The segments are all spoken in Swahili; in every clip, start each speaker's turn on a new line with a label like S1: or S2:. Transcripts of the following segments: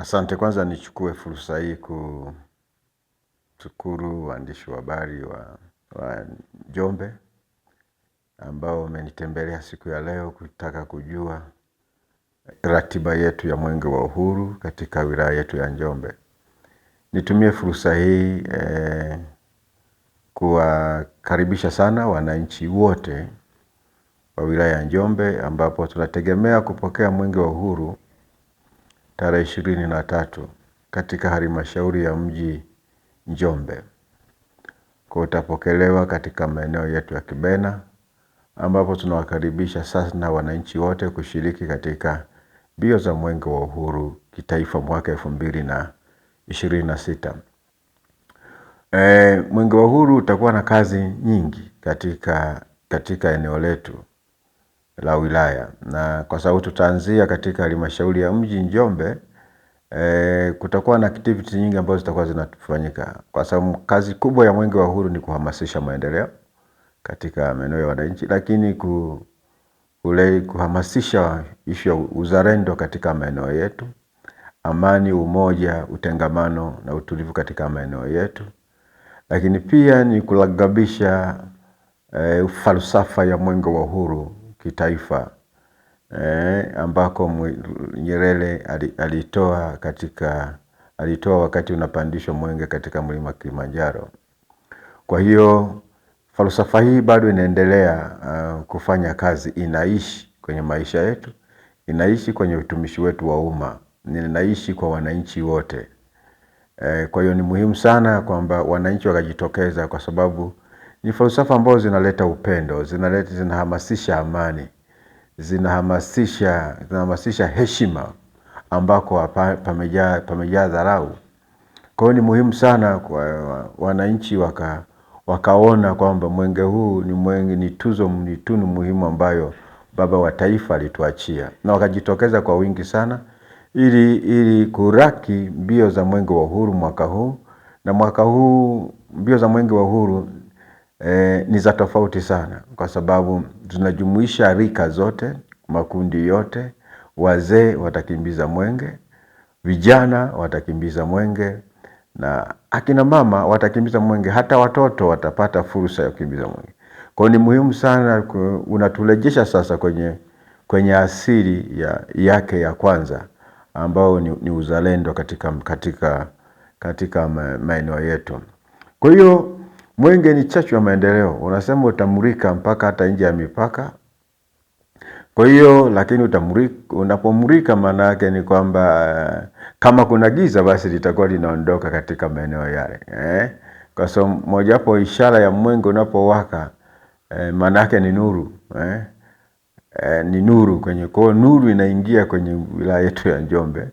S1: Asante. Kwanza nichukue fursa hii kushukuru waandishi wa habari wa Njombe ambao wamenitembelea siku ya leo kutaka kujua ratiba yetu ya Mwenge wa Uhuru katika wilaya yetu ya Njombe. Nitumie fursa hii kuwakaribisha sana wananchi wote wa wilaya ya Njombe ambapo tunategemea kupokea Mwenge wa Uhuru tarehe 23 katika halmashauri ya mji Njombe. Kwa utapokelewa katika maeneo yetu ya Kibena ambapo tunawakaribisha sasa wananchi wote kushiriki katika mbio za Mwenge wa Uhuru kitaifa mwaka 2026. Mwenge wa Uhuru utakuwa na kazi nyingi katika eneo letu la wilaya, na kwa sababu tutaanzia katika halmashauri ya mji Njombe, kutakuwa na activities nyingi ambazo zitakuwa zinafanyika, kwa sababu kazi kubwa ya Mwenge wa Uhuru ni kuhamasisha maendeleo katika maeneo ya wananchi, lakini kuhamasisha ishu ya uzalendo katika maeneo yetu, amani, umoja, utengamano na utulivu katika maeneo yetu, lakini pia ni kulagabisha falsafa ya Mwenge wa Uhuru kitaifa ambako Nyerere alitoa wakati unapandishwa mwenge katika mlima Kilimanjaro. Kwa hiyo falsafa hii bado inaendelea kufanya kazi, inaishi kwenye maisha yetu, inaishi kwenye utumishi wetu wa umma, inaishi kwa wananchi wote. Kwa hiyo ni muhimu sana kwamba wananchi wakajitokeza, kwa sababu ni falsafa ambazo zinaleta upendo, zinahamasisha amani, zinahamasisha heshima ambako pamejaa dharau. Kwa hiyo ni muhimu sana kwa wananchi wakaona kwamba mwenge huu ni tunu muhimu ambayo baba wa taifa alituachia, na wakajitokeza kwa wingi sana ili kuraki mbio za Mwenge wa Uhuru mwaka huu. Na mwaka huu mbio za Mwenge wa Uhuru ni za tofauti sana, kwa sababu tunajumuisha rika zote, makundi yote. Wazee watakimbiza mwenge, vijana watakimbiza mwenge, na akina mama watakimbiza mwenge, hata watoto watapata fursa ya kukimbiza mwenge. Kwa hiyo ni muhimu sana, unaturejesha sasa kwenye asili yake ya kwanza ambao ni uzalendo katika maeneo yetu. Kwa hiyo mwenge ni chachu ya maendeleo. Unasema utamulika mpaka hata nje ya mipaka. Kwa hiyo lakini unapomulika maana yake ni kwamba kama kuna giza basi litakuwa linaondoka katika maeneo yale. Kwa sababu moja hapo ishara ya mwenge unapowaka maana yake ni nuru. Ni nuru kwa nuru inaingia kwenye wilaya yetu ya Njombe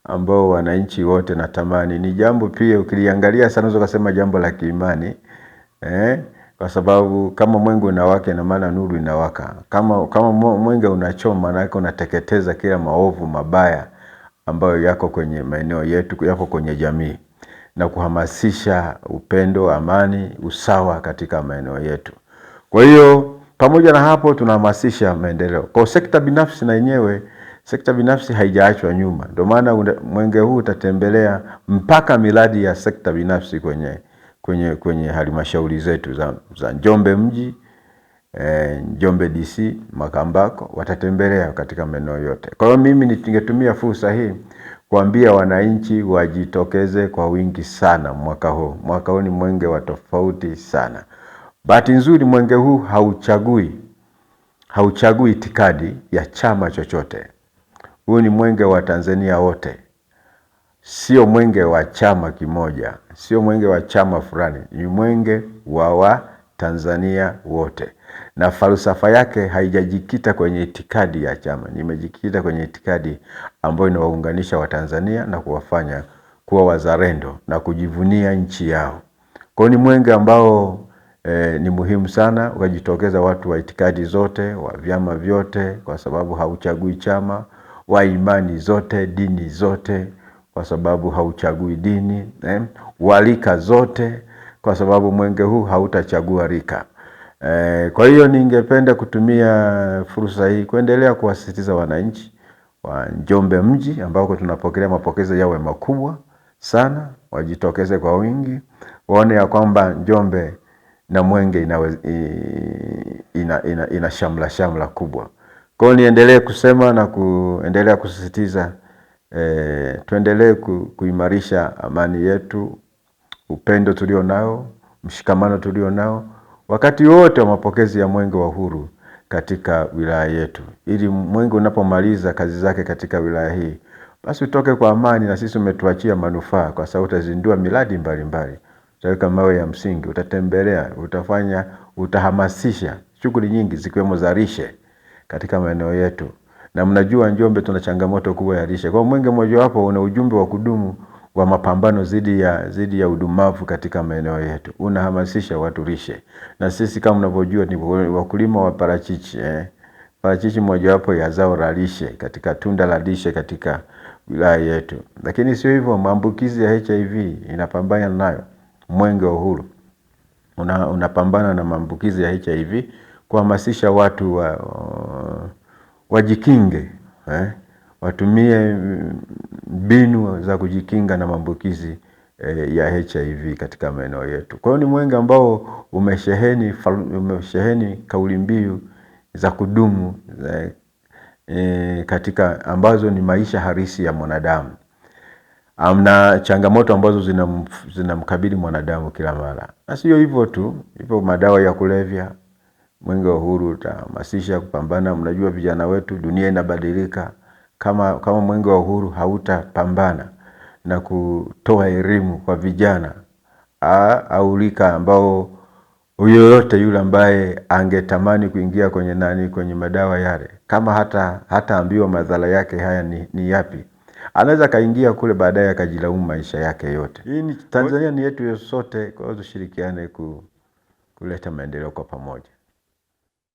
S1: ambao wananchi wote natamani. Ni jambo pia ukiliangalia sana unaweza kusema jambo la kiimani. Kwa sababu kama mwenge unawaka na maana nuru inawaka. Kama mwenge unachoma maana yake unateketeza kila maovu mabaya ambayo yako kwenye maeneo yetu, yako kwenye jamii, na kuhamasisha upendo, amani, usawa katika maeneo yetu. Kwa hiyo pamoja na hapo tunahamasisha maendeleo. Kwa sekta binafsi na yenyewe, sekta binafsi haijaachwa nyuma. Ndio maana mwenge huu utatembelea mpaka miradi ya sekta binafsi kwenye halmashauri zetu za Njombe mji, Njombe DC, Makambako, watatembelea katika maeneo yote. Kwa hiyo mimi ningetumia fursa hii kuambia wananchi wajitokeze kwa wingi sana mwaka huu. Mwaka huu ni mwenge wa tofauti sana. Bahati nzuri mwenge huu hauchagui itikadi ya chama chochote. Huu ni mwenge wa Tanzania wote. Sio mwenge wa chama kimoja, sio mwenge wa chama fulani, ni mwenge wa Tanzania wote. Na falsafa yake haijajikita kwenye itikadi ya chama, nimejikita kwenye itikadi ambayo inawaunganisha Watanzania na kuwafanya kuwa wazalendo na kujivunia nchi yao. Kwa hiyo ni mwenge ambao ni muhimu sana ukajitokeza watu wa itikadi zote, wa vyama vyote, kwa sababu hauchagui chama, wa imani zote, dini zote, kwa sababu hauchagui dini, walika zote, kwa sababu mwenge huu hautachagua rika. Kwa hiyo ningependa kutumia fursa hii kuendelea kuwasisitiza wananchi wa Njombe mji ambao tunapokelea mapokezi yawe makubwa sana, wajitokeze kwa wingi, waone ya kwamba Njombe na Mwenge ina shamla kubwa. Kwa hiyo niendelee kusema na kuendelea kusisitiza tuendelee kuimarisha amani yetu, upendo tulio nao, mshikamano tulio nao wakati wote wa mapokezi ya Mwenge wa Uhuru katika wilaya yetu, ili Mwenge unapomaliza kazi zake katika wilaya hii basi utoke kwa amani, na sisi umetuachia manufaa, kwa sababu utazindua miradi mbalimbali, utaweka mawe ya msingi, utatembelea, utafanya, utahamasisha shughuli nyingi zikiwemo za lishe katika maeneo yetu. Na mnajua Njombe tuna changamoto kubwa ya lishe. Kwa Mwenge mmoja wapo una ujumbe wa kudumu wa mapambano zidi ya udumavu katika maeneo yetu. Unahamasisha watu lishe. Na sisi kama mnavyojua ni wakulima wa parachichi. Parachichi moja wapo ya zao la lishe, katika tunda la lishe katika wilaya yetu. Lakini sio hivyo, maambukizi ya HIV inapambana nayo. Mwenge wa Uhuru unapambana na maambukizi ya HIV, kuhamasisha watu wajikinge, watumie mbinu za kujikinga na maambukizi ya HIV katika maeneo yetu. Kwa hiyo ni Mwenge ambao umesheheni kauli mbiu za kudumu katika ambazo ni maisha halisi ya mwanadamu. Amna changamoto ambazo zinamkabili mwanadamu kila mara. Na sio hivyo tu, hivyo madawa ya kulevya, Mwenge wa Uhuru utahamasisha kupambana. Mnajua vijana wetu, dunia inabadilika. Kama Mwenge wa Uhuru hautapambana na kutoa elimu kwa vijana au rika ambao yoyote yule ambaye angetamani kuingia kwenye madawa yale, kama hata ambiwa madhara yake haya ni yapi, anaweza kaingia kule, baadaye akajilaumu maisha yake yote. Hii ni Tanzania ni yetu sote, kwa hiyo tushirikiane kuleta maendeleo kwa pamoja.